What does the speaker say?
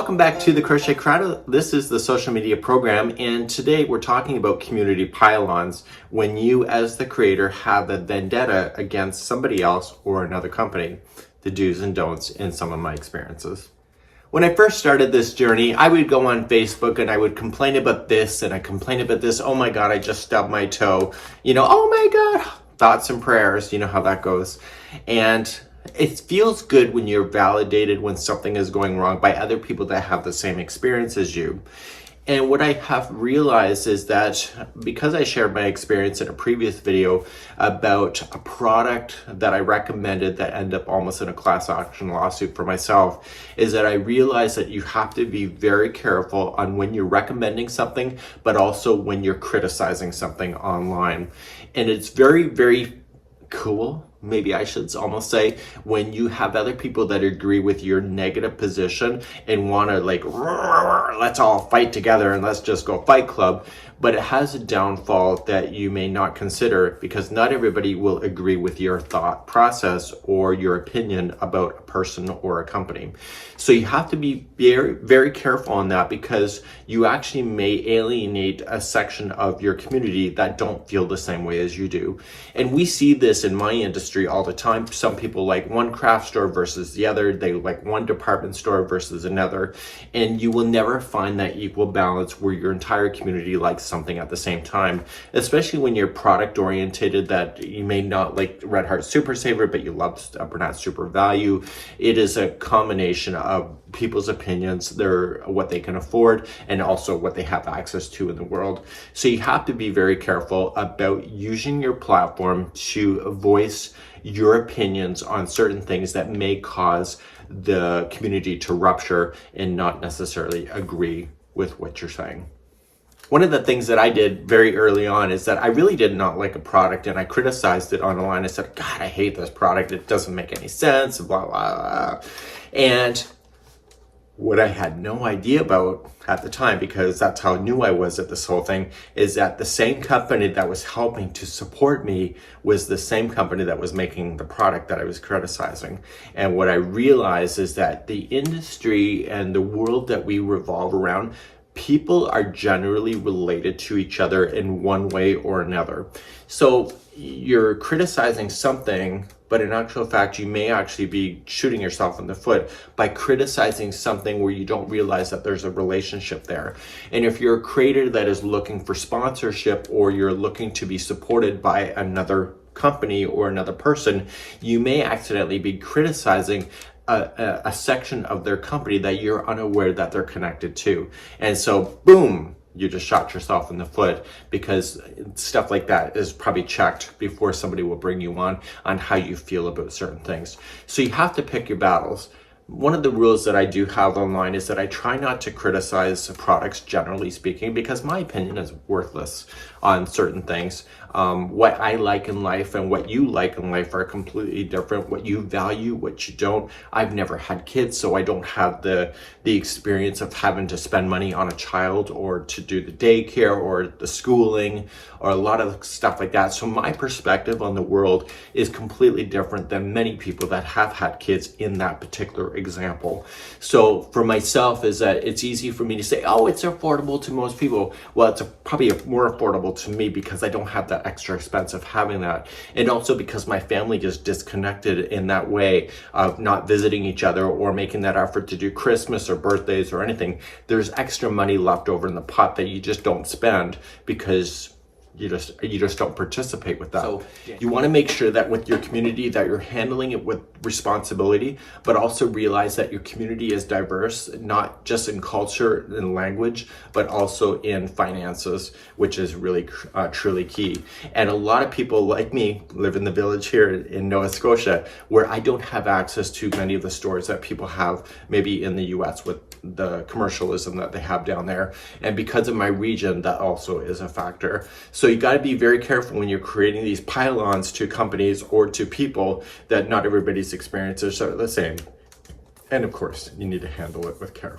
Welcome back to the Crochet Crowd. This is the social media program, and today we're talking about community pile-ons when you as the creator have a vendetta against somebody else or another company, the do's and don'ts in some of my experiences. When I first started this journey, I would go on Facebook and I would complain about this and I complain about this. Oh my God, I just stubbed my toe. Oh my God, thoughts and prayers, you know how that goes. And it feels good when you're validated when something is going wrong by other people that have the same experience as you. And what I have realized is that because I shared my experience in a previous video about a product that I recommended that ended up almost in a class action lawsuit for myself, is that I realized that you have to be very careful on when you're recommending something, but also when you're criticizing something online. And it's very, very cool, maybe I should almost say, when you have other people that agree with your negative position and want to let's all fight together and let's just go fight club. But it has a downfall that you may not consider, because not everybody will agree with your thought process or your opinion about a person or a company. So you have to be very, very careful on that, because you actually may alienate a section of your community that don't feel the same way as you do. And we see this in my industry all the time. Some people like one craft store versus the other. They like one department store versus another. And you will never find that equal balance where your entire community likes something at the same time, especially when you're product oriented, that you may not like Red Heart Super Saver, but you love Bernat Super Value. It is a combination of people's opinions, what they can afford, and also what they have access to in the world. So you have to be very careful about using your platform to voice your opinions on certain things that may cause the community to rupture and not necessarily agree with what you're saying. One of the things that I did very early on is that I really did not like a product, and I criticized it online. I said, God, I hate this product. It doesn't make any sense, blah, blah, blah. And what I had no idea about at the time, because that's how new I was at this whole thing, is that the same company that was helping to support me was the same company that was making the product that I was criticizing. And what I realized is that the industry and the world that we revolve around, people are generally related to each other in one way or another. So you're criticizing something, but in actual fact, you may actually be shooting yourself in the foot by criticizing something where you don't realize that there's a relationship there. And if you're a creator that is looking for sponsorship, or you're looking to be supported by another company or another person, you may accidentally be criticizing a section of their company that you're unaware that they're connected to. And so, boom, you just shot yourself in the foot, because stuff like that is probably checked before somebody will bring you on how you feel about certain things. So you have to pick your battles. One of the rules that I do have online is that I try not to criticize products, generally speaking, because my opinion is worthless on certain things. What I like in life and what you like in life are completely different. What you value, what you don't. I've never had kids, so I don't have the experience of having to spend money on a child, or to do the daycare or the schooling or a lot of stuff like that. So my perspective on the world is completely different than many people that have had kids in that particular example. So for myself, is that it's easy for me to say, oh, it's affordable to most people. Well, it's probably more affordable to me because I don't have that extra expense of having that. And also because my family just disconnected in that way of not visiting each other or making that effort to do Christmas or birthdays or anything. There's extra money left over in the pot that you just don't spend because you just don't participate with that. So you want to make sure that with your community that you're handling it with responsibility, but also realize that your community is diverse, not just in culture and language, but also in finances, which is really truly key. And a lot of people like me live in the village here in Nova Scotia, where I don't have access to many of the stores that people have maybe in the US with the commercialism that they have down there. And because of my region, that also is a factor. So you got to be very careful when you're creating these pile-ons to companies or to people, that not everybody's experiences are the same. And of course, you need to handle it with care.